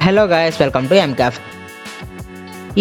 Hello guys, welcome to ఎంకాఫ్.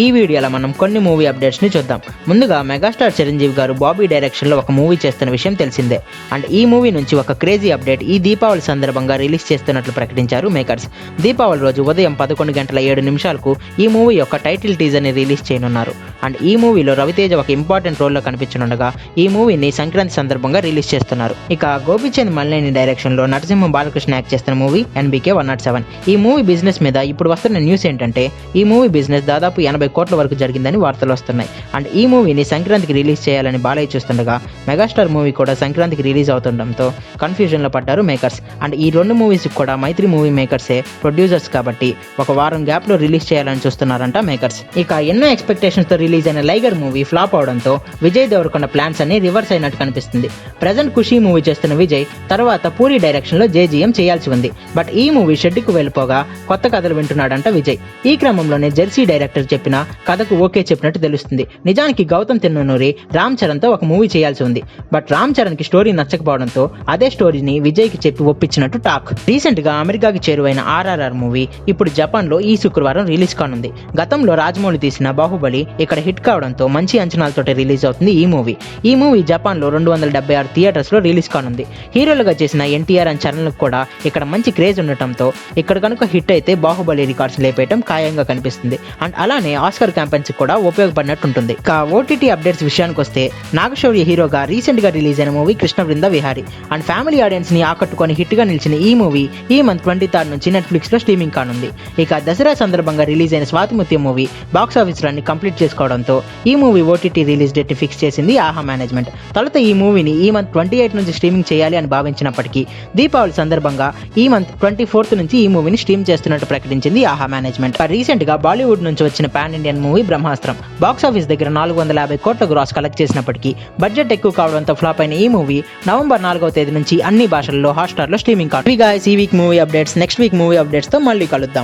ఈ వీడియోలో మనం కొన్ని మూవీ అప్డేట్స్ని చూద్దాం. ముందుగా మెగాస్టార్ చిరంజీవి గారు బాబీ డైరెక్షన్లో ఒక మూవీ చేస్తున్న విషయం తెలిసిందే. అండ్ ఈ మూవీ నుంచి ఒక క్రేజీ అప్డేట్ ఈ దీపావళి సందర్భంగా రిలీజ్ చేస్తున్నట్లు ప్రకటించారు మేకర్స్. దీపావళి రోజు ఉదయం 11:07 ఈ మూవీ యొక్క టైటిల్ టీజర్ని రిలీజ్ చేయనున్నారు. అండ్ ఈ మూవీలో రవితేజ ఒక ఇంపార్టెంట్ రోల్లో కనిపించనుండగా ఈ మూవీని సంక్రాంతి సందర్భంగా రిలీజ్ చేస్తున్నారు. ఇక గోపీచంద్ మల్లేని డైరెక్షన్లో నరసింహ బాలకృష్ణ యాక్ట్ చేస్తున్న మూవీ NBK 107. ఈ మూవీ బిజినెస్ మీద ఇప్పుడు వస్తున్న న్యూస్ ఏంటంటే ఈ మూవీ బిజినెస్ దాదాపు 80 కోట్ల వరకు జరిగిందని వార్తలు వస్తున్నాయి. అండ్ ఈ మూవీని సంక్రాంతికి రిలీజ్ చేయాలని బాలయ్య చూస్తుండగా మెగాస్టార్ మూవీ కూడా సంక్రాంతికి రిలీజ్ అవుతుండడంతో కన్ఫ్యూజన్లో పడ్డారు మేకర్స్. అండ్ ఈ రెండు మూవీస్కి కూడా మైత్రి మూవీ మేకర్సే ప్రొడ్యూసర్స్ కాబట్టి ఒక వారం గ్యాప్లో రిలీజ్ చేయాలని చూస్తున్నారంట మేకర్స్. ఇక ఎన్నో ఎక్స్పెక్టేషన్స్తో రిలీజ్ అయిన లైగర్ మూవీ ఫ్లాప్ అవడంతో విజయ్ దేవరకొండ ప్లాన్స్ అన్ని రివర్స్ అయినట్టు కనిపిస్తుంది. ప్రజెంట్ ఖుషీ మూవీ చేస్తున్న విజయ్ తర్వాత పూరి డైరెక్షన్లో JGM చేయాల్సి ఉంది. బట్ ఈ మూవీ షెడ్యూల్కి వెళ్ళిపోగా కొత్త కథలు వింటున్నాడంట విజయ్. ఈ క్రమంలోనే జెర్సీ డైరెక్టర్ చెప్పిన కథకు ఓకే చెప్పినట్టు తెలుస్తుంది. నిజానికి గౌతమ్ తిన్ననూరి రామ్ చరణ్తో ఒక మూవీ చేయాల్సి ఉంది. బట్ రామ్ చరణ్కి స్టోరీ నచ్చకపోవడంతో అదే స్టోరీని విజయ్కి చెప్పి ఒప్పించినట్టు టాక్. రీసెంట్ గా అమెరికాకి చేరువైన RRR మూవీ ఇప్పుడు జపాన్ లో ఈ శుక్రవారం రిలీజ్ కానుంది. గతంలో రాజమౌళి తీసిన బాహుబలి ఇక్కడ హిట్ కావడంతో మంచి అంచనాలతో రిలీజ్ అవుతుంది ఈ మూవీ జపాన్ లో 276 థియేటర్స్ లో రిలీజ్ కానుంది. హీరోలుగా చేసిన NTR అండ్ చరణ్లకు కూడా ఇక్కడ మంచి క్రేజ్ ఉండటంతో ఇక్కడ కనుక హిట్ అయితే బాహుబలి రికార్డ్స్ లేపేయటం ఖాయంగా కనిపిస్తుంది. అండ్ అలానే ఆస్కర్ క్యాంపెయిన్స్ కూడా ఉపయోగపడినట్టుంటుంది. ఇక OTT అప్డేట్స్ విషయానికి వస్తే నాగశౌర్య హీరోగా రీసెంట్ గా రిలీజ్ అయిన movie Krishna Brinda Vihari and family audience ని ఆకట్టుకొని హిట్ గా నిలిచిన ఈ మూవీ ఈ మంత్ 23 నుంచి నెట్ఫ్లిక్స్ లో స్ట్రీమింగ్ కానుంది. ఇక దసరా సందర్భంగా రిలీజ్ అయిన Swathi Muthyam movie box office run ని కంప్లీట్ చేసుకోవడంతో ఈ movie OTT release date fix చేసింది ఆహా మేనేజ్మెంట్. తొలుత ఈ మూవీని ఈ మంత్ 28 నుంచి స్ట్రీమింగ్ చేయాలి అని భావించినప్పటికీ దీపావళి సందర్భంగా ఈ మంత్ 24 నుంచి ఈ మూవీని స్ట్రీమ్ చేస్తున్నట్టు ప్రకటించింది ఆహా మేనేజ్మెంట్. రీసెంట్ గా బాలీవుడ్ నుంచి వచ్చిన పాన్ ఇండియన్ మూవీ బ్రహ్మాస్త్రం బాక్స్ ఆఫీస్ దగ్గర 450 కోట్ల గ్రాస్ కలెక్ట్ చేసినప్పటికీ బడ్జెట్ ఎక్కువ కావడంతో ఫ్లాప్ అయిన ఈ మూవీ నవంబర్ 4వ తేదీ నుంచి అన్ని భాషల్లో హాట్‌స్టార్ లో స్ట్రీమింగ్ కానుంది. ఈ week movie updates. Next week movie updates తో మళ్ళీ కలుద్దాం.